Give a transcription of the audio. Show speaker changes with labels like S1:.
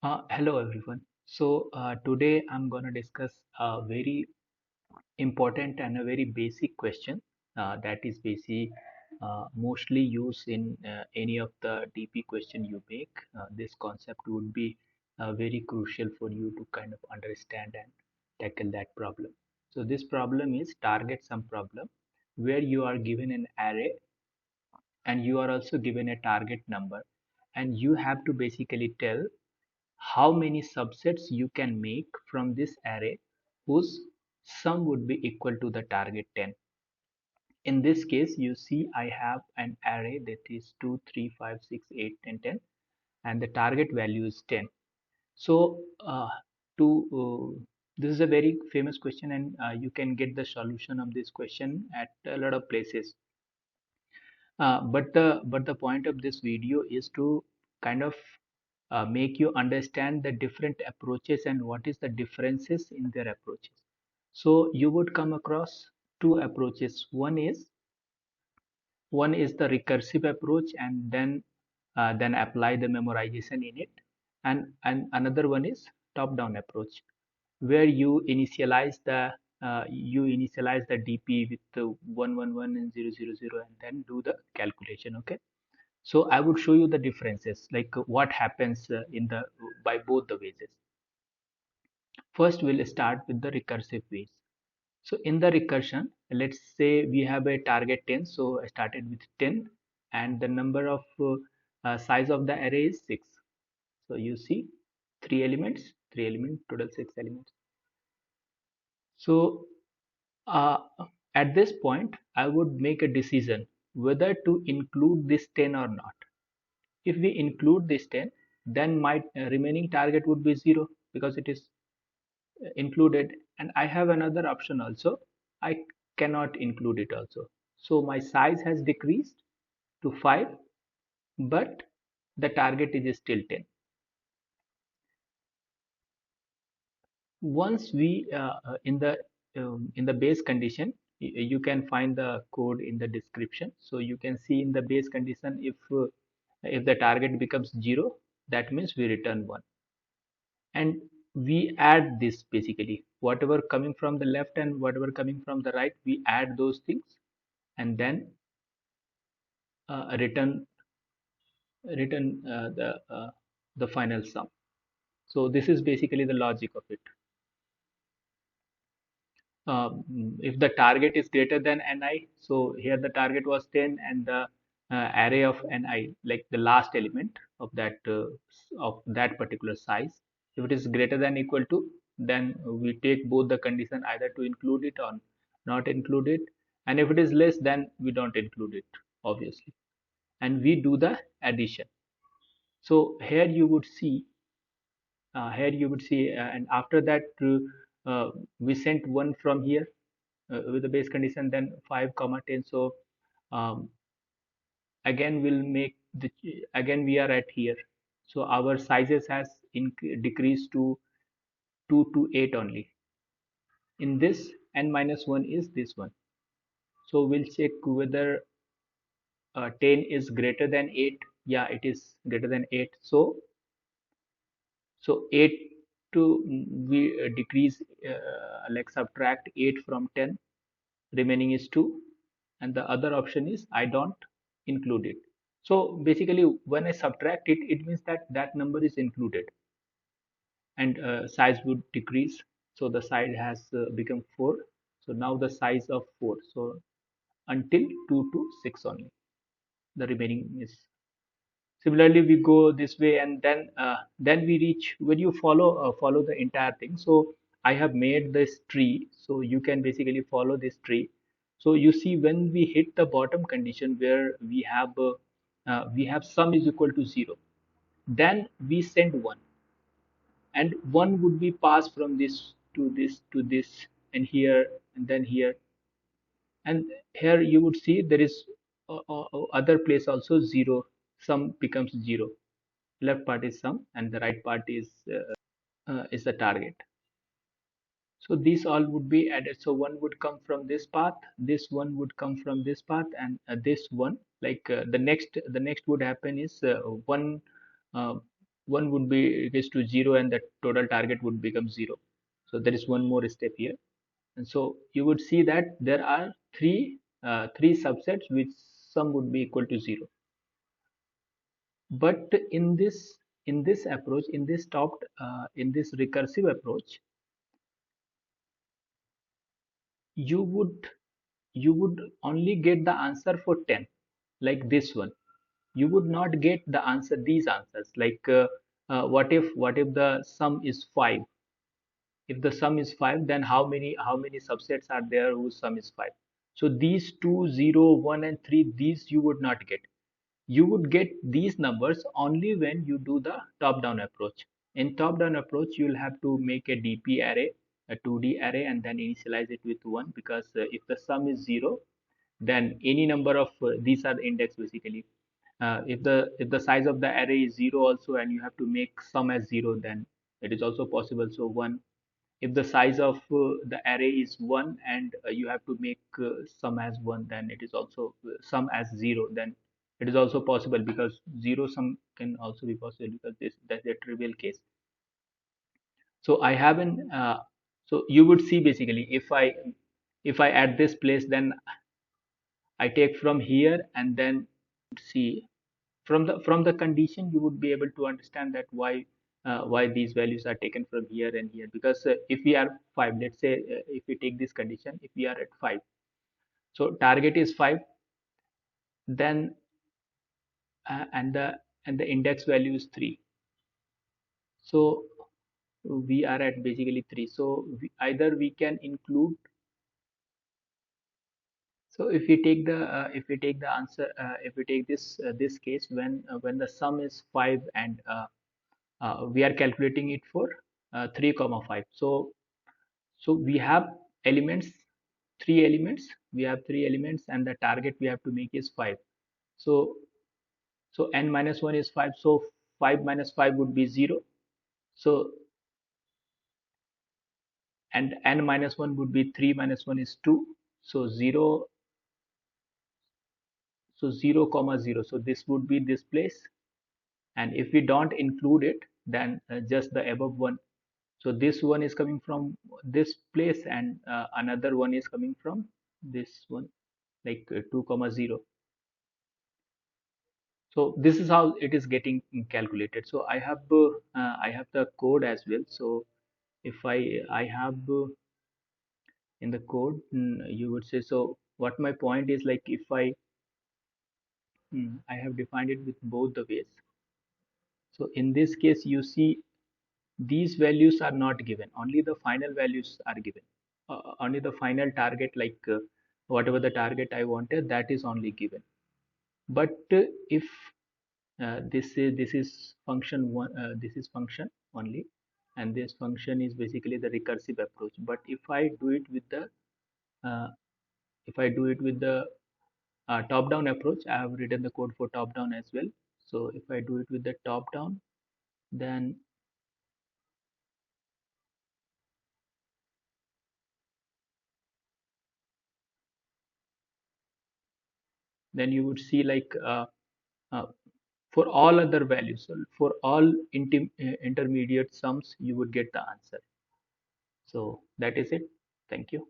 S1: Hello everyone. Today I'm going to discuss a very important and a very basic question that is mostly used in any of the DP question you make. This concept would be very crucial for you to kind of understand and tackle that problem. So this problem is target sum problem, where you are given an array and you are also given a target number, and you have to basically tell how many subsets you can make from this array whose sum would be equal to the target 10. In this case, you see I have an array that is 2, 3, 5, 6, 8, and 10, and the target value is 10. So, to this is a very famous question, and you can get the solution of this question at a lot of places. But the point of this video is to kind of make you understand the different approaches and what is the differences in their approaches. So you would come across two approaches. One is the recursive approach, and then apply the memorization in it, and another one is top-down approach, where you initialize the DP with the 111 and 000, and then do the calculation. Okay, so I would show you the differences, like what happens in the by both the ways. First, we'll start with the recursive ways. So in the recursion, let's say we have a target 10. So I started with 10, and the number of size of the array is 6. So you see three elements, total 6 elements. So uh, at this point, I would make a decision whether to include this 10 or not. If we include this 10, then my remaining target would be 0 because it is included, and I have another option also. I cannot include it also. So my size has decreased to 5, but the target is still 10. Once we in the base condition, you can find the code in the description. So you can see in the base condition, if the target becomes 0, that means we return 1, and we add this, basically whatever coming from the left and whatever coming from the right, we add those things, and then return the final sum. So this is basically the logic of it. If the target is greater than ni, so here the target was 10, and the array of ni, like the last element of that particular size, if it is greater than equal to, then we take both the condition, either to include it or not include it, and if it is less, then we don't include it, obviously, and we do the addition. So and after that, we sent 1 from here with the base condition, then 5 comma 10. So um, again we'll make the again we are at here, so our sizes has decreased to 2 to 8 only. In this, n minus 1 is this one. So we'll check whether 10 is greater than 8. Yeah, it is greater than 8. So 8 to we decrease, like subtract 8 from 10, remaining is 2, and the other option is I don't include it. So basically, when I subtract it, it means that that number is included, and size would decrease. So the size has become 4. So now the size of 4. So until 2 to 6 only, the remaining is. Similarly, we go this way, and then we reach, when you follow the entire thing. So I have made this tree, so you can basically follow this tree. So you see, when we hit the bottom condition, where we have sum is equal to 0, then we send 1, and 1 would be passed from this to this to this, and here, and then here, and here you would see there is other place also 0. Sum becomes 0. Left part is sum, and the right part is the target. So these all would be added. So one would come from this path, this one would come from this path, and this one, like the next would happen is one uh, 1 would be raised to 0 and the total target would become 0. So there is one more step here. And so you would see that there are three subsets which sum would be equal to 0. But in this approach, in this recursive approach, you would you would only get the answer for 10, like this one. You would not get these answers, like what if the sum is 5. If the sum is 5, then how many subsets are there whose sum is 5? So these 2, 0, 1 and 3, these you would not get. You would get these numbers only when you do the top down approach. In top down approach, you'll have to make a DP array, a 2D array, and then initialize it with 1, because if the sum is 0, then any number of these are the index basically. If the size of the array is 0 also, and you have to make sum as 0, then it is also possible. So 1. If the size of the array is 1, and you have to make sum as 1, then it is also sum as 0, then it is also possible, because 0 sum can also be possible, because that's a trivial case. So I haven't so you would see basically, if I at this place, then I take from here, and then see from the condition, you would be able to understand that why these values are taken from here and here. Because if we are 5, let's say, if we take this condition, if we are at 5, so target is 5, then and the index value is 3, so we are at basically 3. So either we can include. So if we take the answer, if we take this case, when the sum is 5, and we are calculating it for 3 comma 5. So we have elements, three elements, and the target we have to make is 5. So so n minus 1 is 5, so 5 minus 5 would be 0. So, and n minus 1 would be 3 minus 1 is 2. So 0, so 0 comma 0, so this would be this place. And if we don't include it, then just the above one. So this one is coming from this place, and another one is coming from this one, like 2 comma 0. So this is how it is getting calculated. So I have the code as well. So if I have in the code, you would say, so what my point is, like, if I have defined it with both the ways. So in this case, you see, these values are not given, only the final values are given. Only the final target, like whatever the target I wanted, that is only given. But if this is function one, this is function only, and this function is basically the recursive approach. But uh, if I do it with the top down approach, I have written the code for top down as well. So if I do it with the top down, then you would see, like, uh, for all other values, so for all intermediate sums, you would get the answer. So that is it. Thank you.